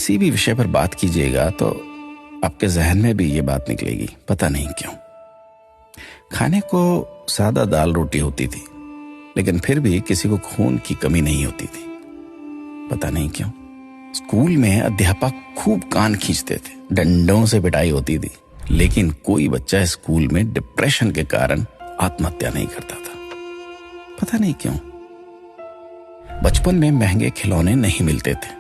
किसी भी विषय पर बात कीजिएगा तो आपके जहन में भी ये बात निकलेगी, पता नहीं क्यों। खाने को सादा दाल रोटी होती थी, लेकिन फिर भी किसी को खून की कमी नहीं होती थी, पता नहीं क्यों। स्कूल में अध्यापक खूब कान खींचते थे, डंडों से पिटाई होती थी, लेकिन कोई बच्चा स्कूल में डिप्रेशन के कारण आत्महत्या नहीं करता था, पता नहीं क्यों। बचपन में महंगे खिलौने नहीं मिलते थे,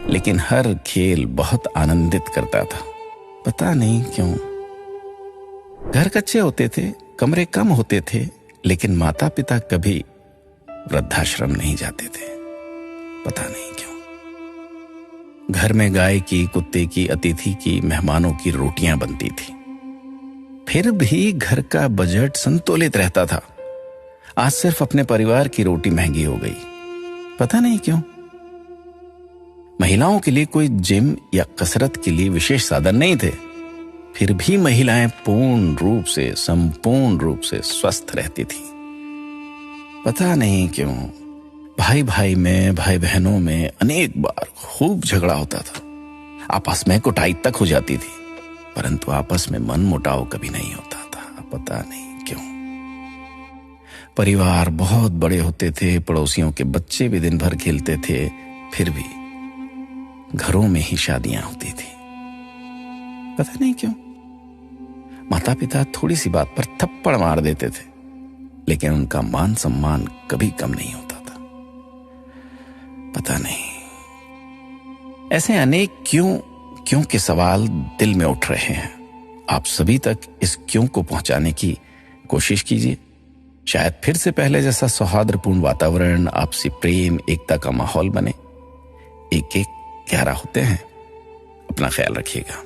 लेकिन हर खेल बहुत आनंदित करता था, पता नहीं क्यों। घर कच्चे होते थे, कमरे कम होते थे, लेकिन माता पिता कभी वृद्धाश्रम नहीं जाते थे, पता नहीं क्यों। घर में गाय की, कुत्ते की, अतिथि की, मेहमानों की रोटियां बनती थी, फिर भी घर का बजट संतुलित रहता था। आज सिर्फ अपने परिवार की रोटी महंगी हो गई, पता नहीं क्यों। महिलाओं के लिए कोई जिम या कसरत के लिए विशेष साधन नहीं थे, फिर भी महिलाएं पूर्ण रूप से, संपूर्ण रूप से स्वस्थ रहती थी, पता नहीं क्यों। भाई भाई में, भाई बहनों में अनेक बार खूब झगड़ा होता था, आपस में कुटाई तक हो जाती थी, परंतु आपस में मन मुटाव कभी नहीं होता था, पता नहीं क्यों। परिवार बहुत बड़े होते थे, पड़ोसियों के बच्चे भी दिन भर खेलते थे, फिर भी घरों में ही शादियां होती थी, पता नहीं क्यों। माता पिता थोड़ी सी बात पर थप्पड़ मार देते थे, लेकिन उनका मान सम्मान कभी कम नहीं होता था, पता नहीं। ऐसे अनेक क्यों के सवाल दिल में उठ रहे हैं। आप सभी तक इस क्यों को पहुंचाने की कोशिश कीजिए। शायद फिर से पहले जैसा सौहार्दपूर्ण वातावरण, आपसी प्रेम, एकता का माहौल बने। एक एक 11 होते हैं। अपना ख्याल रखिएगा।